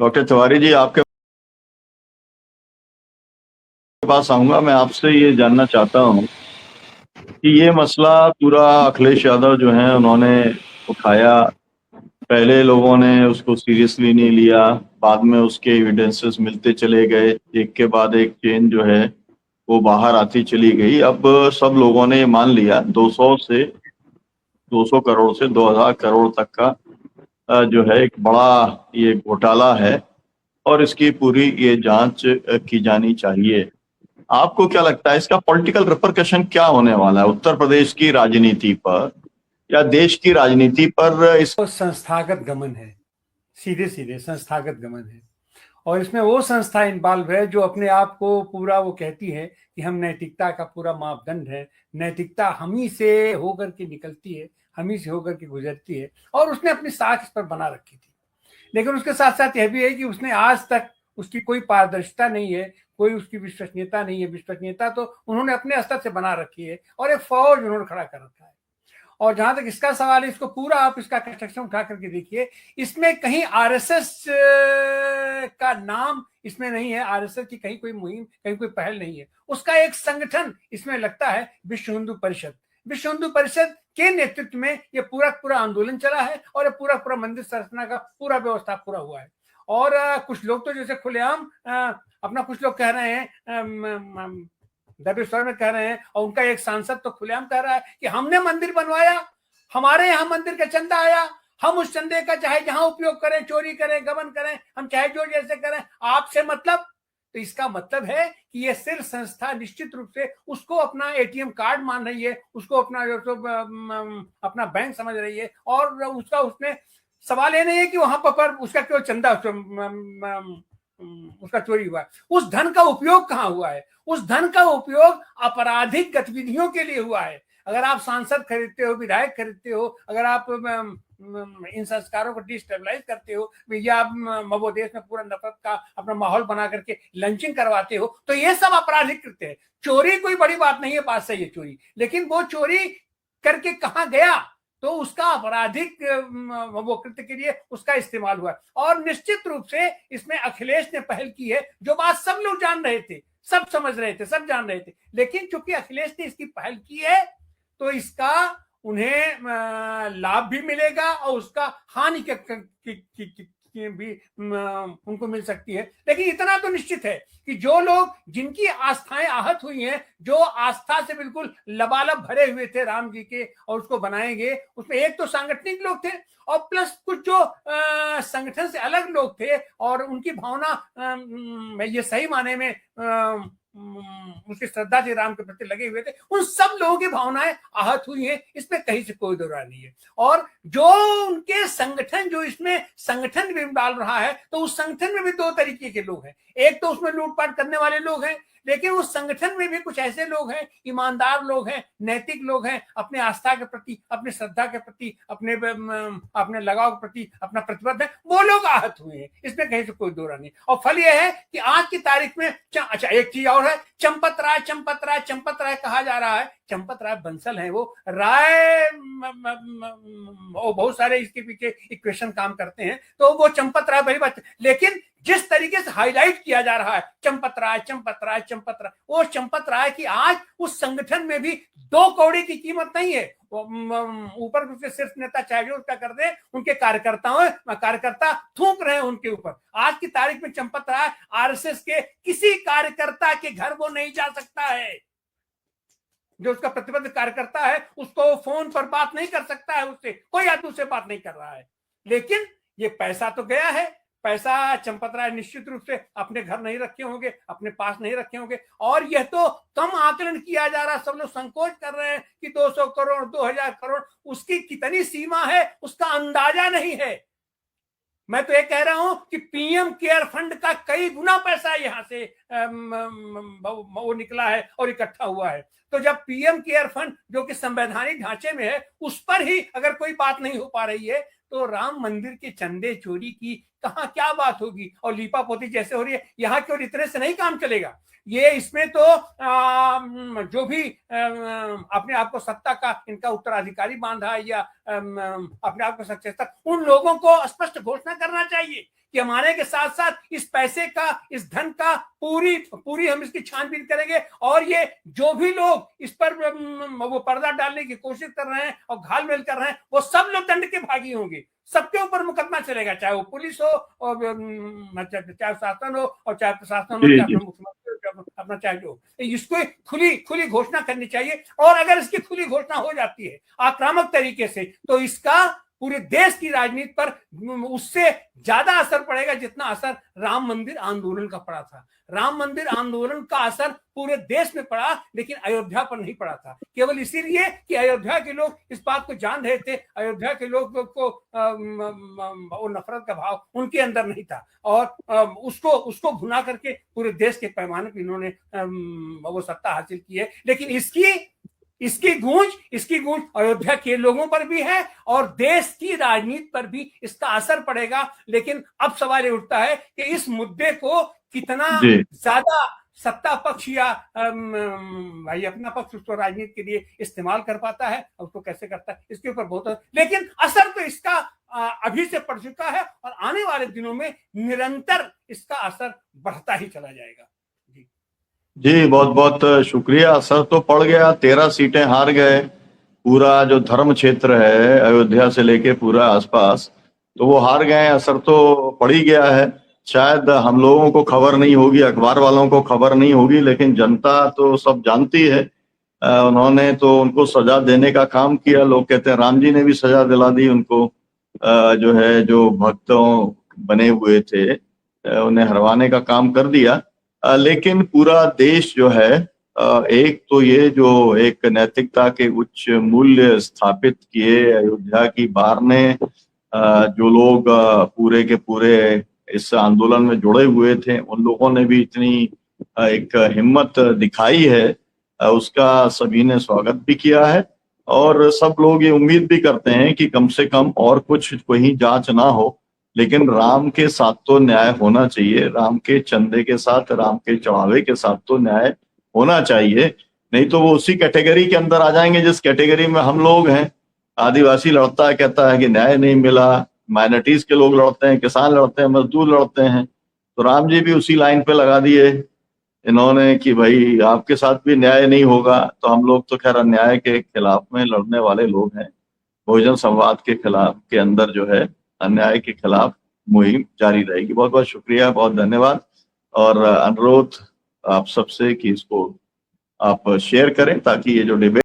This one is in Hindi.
डॉक्टर तिवारी जी, आपके पास आऊंगा। मैं आपसे ये जानना चाहता हूँ कि ये मसला पूरा अखिलेश यादव जो है उन्होंने उठाया। पहले लोगों ने उसको सीरियसली नहीं लिया, बाद में उसके एविडेंसेस मिलते चले गए, एक के बाद एक चेन जो है वो बाहर आती चली गई। अब सब लोगों ने ये मान लिया 200 करोड़ से 2000 करोड़ तक का जो है एक बड़ा ये घोटाला है और इसकी पूरी ये जांच की जानी चाहिए। आपको क्या लगता है इसका पॉलिटिकल रिपरकशन क्या होने वाला है उत्तर प्रदेश की राजनीति पर या देश की राजनीति पर? इस तो संस्थागत गमन है, सीधे सीधे संस्थागत गमन है। और इसमें वो संस्था इन्वॉल्व है जो अपने आप को पूरा वो कहती है कि हम नैतिकता का पूरा मापदंड है, नैतिकता हम ही से होकर के निकलती है, हम ही से होकर के गुजरती है। और उसने अपनी साख इस पर बना रखी थी। लेकिन उसके साथ साथ यह भी है कि उसने आज तक उसकी कोई पारदर्शिता नहीं है, कोई उसकी विश्वसनीयता नहीं है। विश्वसनीयता तो उन्होंने अपने स्तर से बना रखी है और एक फौज उन्होंने खड़ा कर रखा है। और जहां तक इसका सवाल है, इसको पूरा आप इसका कंस्ट्रक्शन उठा करके देखिए, इसमें कहीं आरएसएस का नाम इसमें नहीं है, आरएसएस की कहीं कोई मुहिम, कहीं कोई पहल नहीं है। उसका एक संगठन इसमें लगता है, विश्व हिंदू परिषद। विश्व हिंदू परिषद के नेतृत्व में ये पूरा पूरा आंदोलन चला है और ये पूरा पूरा मंदिर संरचना का पूरा व्यवस्था पूरा हुआ है। और कुछ लोग तो जैसे खुलेआम अपना, कुछ लोग कह रहे हैं, दबे स्वर में कह रहे हैं, और उनका एक सांसद तो खुलेआम कह रहा है कि हमने मंदिर बनवाया, हमारे यहाँ मंदिर का चंदा आया, हम उस चंदे का चाहे जहां उपयोग करें, चोरी करें, गबन करें, हम चाहे जो जैसे करें, आपसे मतलब। तो इसका मतलब है कि ये सिर्फ संस्था निश्चित रूप से उसको अपना एटीएम कार्ड मान रही है, उसको अपना अपना बैंक समझ रही है। और उसका उसमें सवाल ये नहीं है कि वहां पर उसका क्यों चंदा उसका चोरी हुआ है। उस धन का उपयोग कहां हुआ है? उस धन का उपयोग आपराधिक गतिविधियों के लिए हुआ है। अगर आप सांसद खरीदते हो, विधायक खरीदते हो, अगर आप इन संस्कारों को डिस्टेबलाइज करते हो, या आप मवोदेश में पूरा नफरत का अपना माहौल बना करके लंचिंग करवाते हो, तो ये सब आपराधिक कृत्य है। चोरी कोई बड़ी बात नहीं है, बात सही है चोरी, लेकिन वो चोरी करके कहां गया, तो उसका आपराधिक वो कृत्य के लिए उसका इस्तेमाल हुआ। और निश्चित रूप से इसमें अखिलेश ने पहल की है, जो बात सब लोग जान रहे थे, सब समझ रहे थे, सब जान रहे थे। लेकिन चूंकि अखिलेश ने इसकी पहल की है, तो इसका उन्हें लाभ भी मिलेगा और उसका हानि भी उनको मिल सकती है। लेकिन इतना तो निश्चित है कि जो लोग, जिनकी आस्थाएं आहत हुई हैं, जो आस्था से बिल्कुल लबालब भरे हुए थे राम जी के और उसको बनाएंगे, उसमें एक तो सांगठनिक लोग थे और प्लस कुछ जो संगठन से अलग लोग थे और उनकी भावना ये सही माने में उसकी श्रद्धा जी राम के प्रति लगे हुए थे, उन सब लोगों की भावनाएं आहत हुई हैं, इसमें कहीं से कोई दो राय नहीं है। और जो उनके संगठन, जो इसमें संगठन भी डाल रहा है, तो उस संगठन में भी दो तरीके के लोग हैं। एक तो उसमें लूटपाट करने वाले लोग हैं, लेकिन उस संगठन में भी कुछ ऐसे लोग हैं, ईमानदार लोग हैं, नैतिक लोग हैं, अपने आस्था के प्रति, अपने श्रद्धा के प्रति, अपने लगाव के प्रति अपना प्रतिबद्ध है, वो लोग आहत हुए हैं, इसमें कहीं से कोई दो राय नहीं। और फल यह है कि आज की तारीख में अच्छा, एक चीज और है, चंपत राय, चंपत राय, चंपत राय कहा जा रहा है। चंपत राय बंसल है वो राय, बहुत सारे इसके पीछे इक्वेशन काम करते हैं, तो वो चंपत राय बड़ी बात। लेकिन जिस तरीके से हाईलाइट किया जा रहा है चंपत राय, चंपत राय, चंपत राय, वो चंपत राय की आज उस संगठन में भी 2 कौड़ी की कीमत नहीं है। ऊपर से सिर्फ नेता चाहे जो उसका कर दे, उनके कार्यकर्ता थूक रहे हैं उनके ऊपर। आज की तारीख में चंपत राय आरएसएस के किसी कार्यकर्ता के घर वो नहीं जा सकता है। जो उसका प्रतिबद्ध कार्यकर्ता है उसको फोन पर बात नहीं कर सकता है, उससे कोई आदमी उससे बात नहीं कर रहा है। लेकिन ये पैसा तो गया है, पैसा चंपत राय निश्चित रूप से अपने घर नहीं रखे होंगे, अपने पास नहीं रखे होंगे। और यह तो कम आकलन किया जा रहा है, सब लोग संकोच कर रहे हैं कि 200 करोड़, 2000 करोड़, उसकी कितनी सीमा है उसका अंदाजा नहीं है। मैं तो ये कह रहा हूं कि पीएम केयर फंड का कई गुना पैसा यहां से वो निकला है और इकट्ठा हुआ है। तो जब पीएम केयर फंड, जो कि संवैधानिक ढांचे में है, उस पर ही अगर कोई बात नहीं हो पा रही है, तो राम मंदिर के चंदे चोरी की कहां क्या बात होगी? और लीपापोती जैसे हो रही है, यहां की ओर इतने से नहीं काम चलेगा। ये इसमें तो जो भी अपने आप को सत्ता का इनका उत्तराधिकारी बांधा है या अपने आप को सक्सेसर, उन लोगों को स्पष्ट घोषणा करना चाहिए कि हमारे के साथ साथ इस पैसे का, इस धन का पूरी हम इसकी छानबीन करेंगे और ये जो भी लोग इस पर वो पर्दा डालने की कोशिश कर रहे हैं और घालमेल कर रहे हैं, वो सब लोग दंड के भागी होंगे। सबके ऊपर मुकदमा चलेगा, चाहे वो पुलिस हो और चाहे शासन हो और चाहे प्रशासन हो, चाहे मुख्यमंत्री हो, अपना चाहे जो। इसको खुली घोषणा करनी चाहिए और अगर इसकी खुली घोषणा हो जाती है आक्रामक तरीके से, तो इसका पूरे देश की राजनीति पर उससे ज्यादा असर पड़ेगा जितना असर राम मंदिर आंदोलन का पड़ा था। राम मंदिर आंदोलन का असर पूरे देश में पड़ा, लेकिन अयोध्या पर नहीं पड़ा था, केवल इसीलिए कि अयोध्या के लोग इस बात को जान रहे थे, अयोध्या के लोग को वो नफरत का भाव उनके अंदर नहीं था और उसको भुना करके पूरे देश के पैमाने पर इन्होंने वो सत्ता हासिल की है। लेकिन इसकी गूंज अयोध्या के लोगों पर भी है और देश की राजनीति पर भी इसका असर पड़ेगा। लेकिन अब सवाल ये उठता है कि इस मुद्दे को कितना ज्यादा सत्ता पक्ष या भाई अपना पक्ष उसको राजनीति के लिए इस्तेमाल कर पाता है और उसको कैसे करता है, इसके ऊपर बहुत, लेकिन असर तो इसका अभी से पड़ चुका है और आने वाले दिनों में निरंतर इसका असर बढ़ता ही चला जाएगा। जी बहुत बहुत शुक्रिया। असर तो पड़ गया, 13 सीटें हार गए। पूरा जो धर्म क्षेत्र है अयोध्या से लेके पूरा आसपास, तो वो हार गए, असर तो पड़ ही गया है। शायद हम लोगों को खबर नहीं होगी, अखबार वालों को खबर नहीं होगी, लेकिन जनता तो सब जानती है। उन्होंने तो उनको सजा देने का काम किया। लोग कहते हैं राम जी ने भी सजा दिला दी उनको, जो है जो भक्तों बने हुए थे उन्हें हरवाने का काम कर दिया। लेकिन पूरा देश जो है, एक तो ये जो एक नैतिकता के उच्च मूल्य स्थापित किए अयोध्या की बार ने, जो लोग पूरे के पूरे इस आंदोलन में जुड़े हुए थे, उन लोगों ने भी इतनी एक हिम्मत दिखाई है, उसका सभी ने स्वागत भी किया है। और सब लोग ये उम्मीद भी करते हैं कि कम से कम और कुछ कहीं जांच ना हो, लेकिन राम के साथ तो न्याय होना चाहिए। राम के चंदे के साथ, राम के चढ़ावे के साथ तो न्याय होना चाहिए, नहीं तो वो उसी कैटेगरी के अंदर आ जाएंगे जिस कैटेगरी में हम लोग हैं। आदिवासी लड़ता है, कहता है कि न्याय नहीं मिला, माइनॉरिटीज के लोग लड़ते हैं, किसान लड़ते हैं, मजदूर लड़ते हैं। तो राम जी भी उसी लाइन पे लगा दिए इन्होंने कि भाई आपके साथ भी न्याय नहीं होगा। तो हम लोग तो खैर अन्याय के खिलाफ में लड़ने वाले लोग हैं। बहुजन संवाद के खिलाफ के अंदर जो है अन्याय के खिलाफ मुहिम जारी रहेगी। बहुत बहुत शुक्रिया, बहुत धन्यवाद। और अनुरोध आप सबसे कि इसको आप शेयर करें ताकि ये जो डिबेट